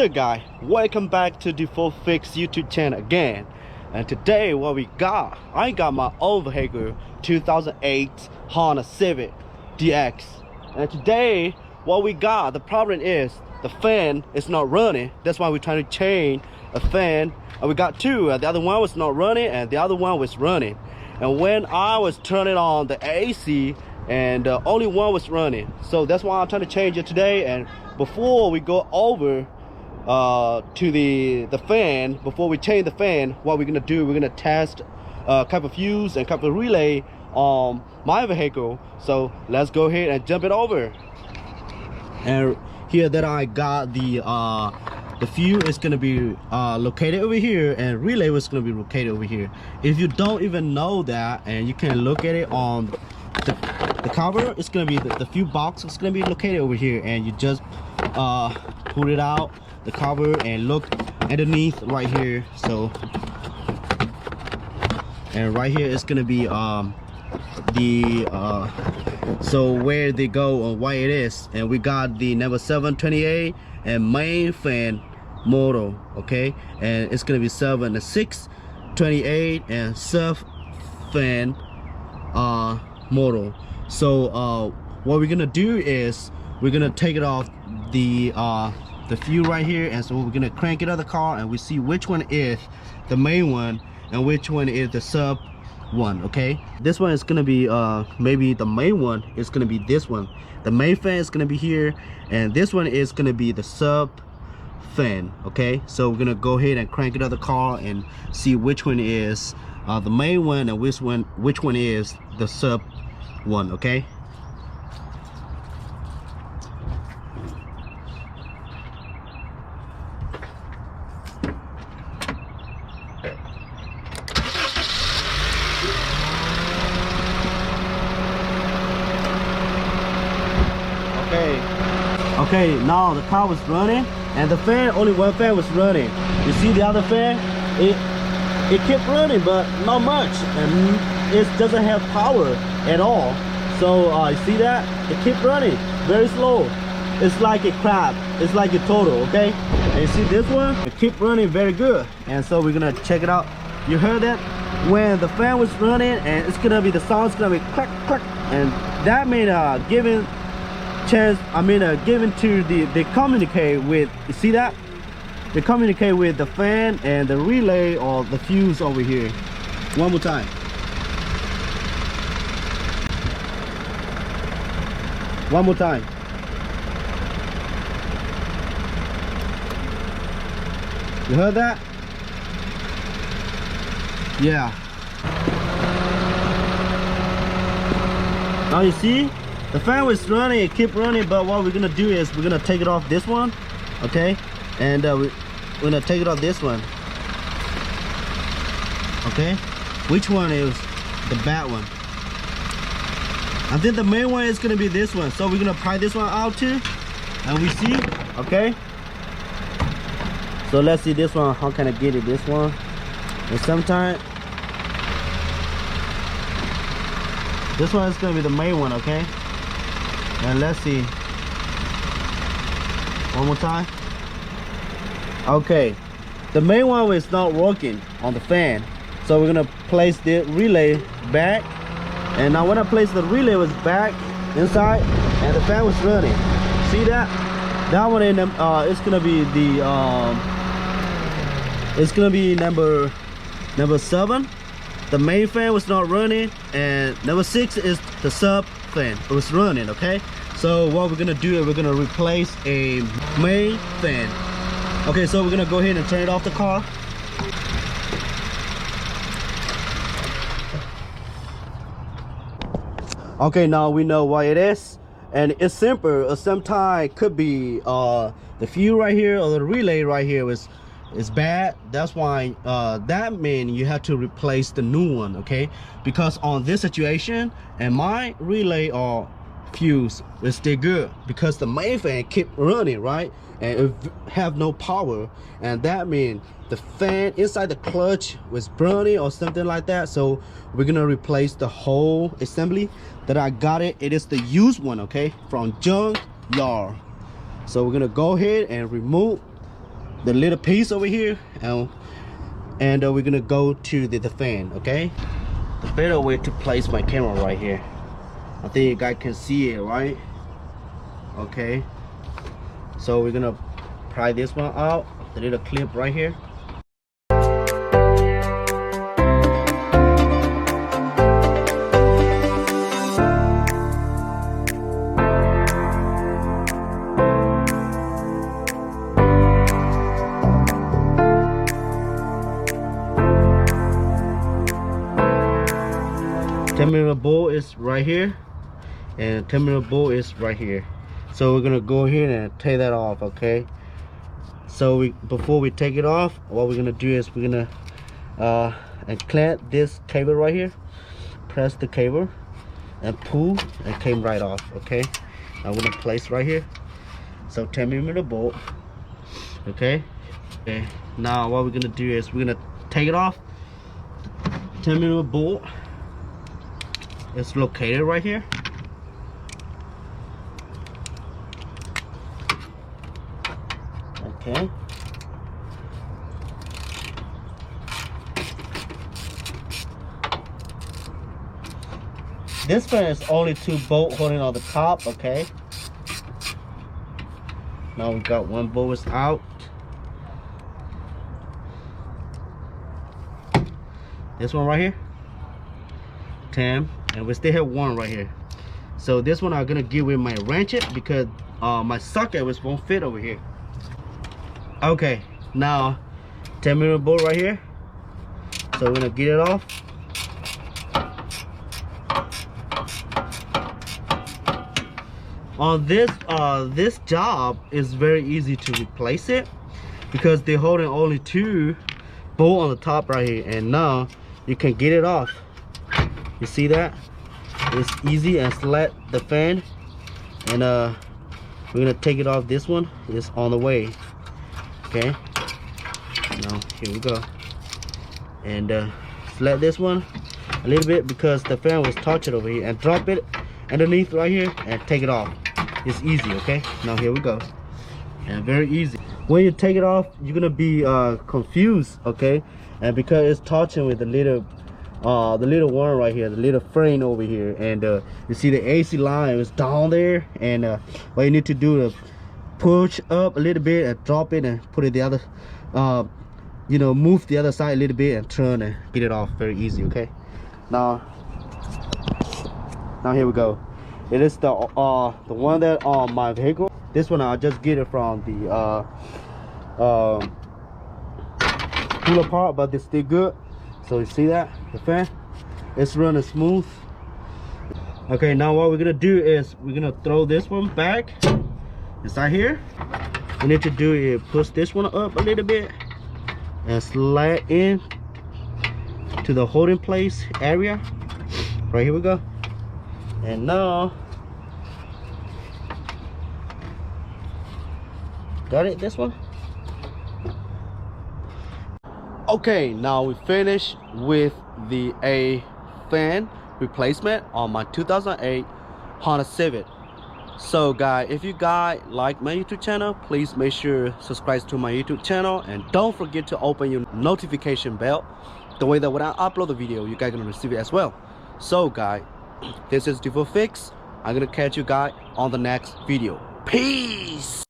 What's up guys, welcome back to dfourfix YouTube channel again. And today what we got, I got my own vehicle, 2008 Honda Civic DX. And today what we got, the problem is the fan is not running. That's why we're trying to change a fan. And we got two, the other one was not running and the other one was running. And when I was turning on the AC, and only one was running, so that's why I'm trying to change it today. And before we go over to the fan, before we change the fan, what we're gonna do, we're gonna test a couple fuse and couple relay on my vehicle. So let's go ahead and jump it over. And here that I got the fuse is gonna be located over here, and relay was gonna be located over here. If you don't even know that, and you can look at it on the cover, it's gonna be the fuse box is gonna be located over here, and you just pull it out the cover and look underneath right here. So, and right here is gonna be so where they go or why it is. And we got the number 728 and main fan model, okay, and it's gonna be 628 and sub fan model. So what we're gonna do is we're gonna take it off the fuse right here, and so we're gonna crank it out of the car and we see which one is the main one and which one is the sub one. Okay, this one is gonna be maybe the main one is gonna be this one. The main fan is gonna be here, and this one is gonna be the sub fan. Okay, so we're gonna go ahead and crank it out of the car and see which one is the main one and which one is the sub one. Okay, okay, now the car was running and the fan, only one fan was running. You see the other fan, it kept running but not much, and it doesn't have power at all. So you see that it kept running very slow. It's like a crab, it's like a total. Okay, and you see this one, it kept running very good. And so we're gonna check it out. You heard that when the fan was running, and it's gonna be, the sound's gonna be clack clack, and that means giving chance, given to they communicate with, you see that they communicate with the fan and the relay or the fuse over here. One more time. One more time. You heard that? Yeah. Now you see the fan was running, it kept running, but what we're gonna do is we're gonna take it off this one, okay, and we're gonna take it off this one. Okay, which one is the bad one? I think the main one is gonna be this one, so we're gonna pry this one out too, and we see. Okay, so let's see this one, how can I get it, this one. And sometimes this one is gonna be the main one. Okay, and let's see one more time. Okay, the main one is not working on the fan, so we're gonna place the relay back. And now when I place the relay was back inside and the fan was running, see that one in them, it's gonna be the it's gonna be number 7. The main fan was not running, and number 6 is the sub fan, it was running. Okay, so what we're gonna do is we're gonna replace a main fan. Okay, so we're gonna go ahead and turn it off the car. Okay, now we know why it is, and it's simple. Sometimes it could be the fuse right here or the relay right here is bad. That's why that means you have to replace the new one. Okay, because on this situation, and my relay or fuse will stay good because the main fan keep running, right, and it have no power, and that means the fan inside the clutch was burning or something like that. So we're gonna replace the whole assembly that I got it. It is the used one, okay, from junkyard. So we're gonna go ahead and remove the little piece over here, and we're gonna go to the fan. Okay, the better way to place my camera right here. I think you guys can see it, right? Okay, so we're gonna pry this one out, the little clip right here. Terminal bolt is right here, and terminal bolt is right here. So we're gonna go ahead and take that off. Okay, so before we take it off, what we're gonna do is we're gonna clamp this cable right here, press the cable and pull, and came right off. Okay, I'm gonna place right here. So 10mm bolt. Okay, now what we're gonna do is we're gonna take it off. 10mm bolt is located right here. Okay, this fan is only 2 bolts holding on the top. Okay, now we got 1 bolt is out. This one right here, 10, and we still have 1 right here. So this one I'm gonna give with my ratchet because my socket won't fit over here. Okay, now 10mm bolt right here. So we're gonna get it off. On this job is very easy to replace it because they're holding only 2 bolts on the top right here, and now you can get it off. You see that? It's easy, and select the fan, and we're gonna take it off. This one is on the way. Okay, now here we go, and select this one a little bit because the fan was touched over here, and drop it underneath right here and take it off. It's easy. Okay, now here we go, and very easy. When you take it off, you're gonna be confused. Okay, and because it's touching with the little one right here, the little frame over here, and you see the AC line is down there, and what you need to do is push up a little bit and drop it and put it the other, you know, move the other side a little bit and turn and get it off. Very easy. Okay, now here we go. It is the one that on my vehicle. This one I just get it from the cooler part, but it's still good. So you see that the fan, it's running smooth. Okay, now what we're gonna do is we're gonna throw this one back inside here. We need to do is push this one up a little bit and slide in to the holding place area. Right here we go. And now, got it, this one? Okay, now we finished with the fan replacement on my 2008 Honda Civic. So guys, if you guys like my YouTube channel, please make sure subscribe to my YouTube channel, and don't forget to open your notification bell, the way that when I upload the video you guys gonna receive it as well. So guys, this is dfourfix. I'm gonna catch you guys on the next video. Peace.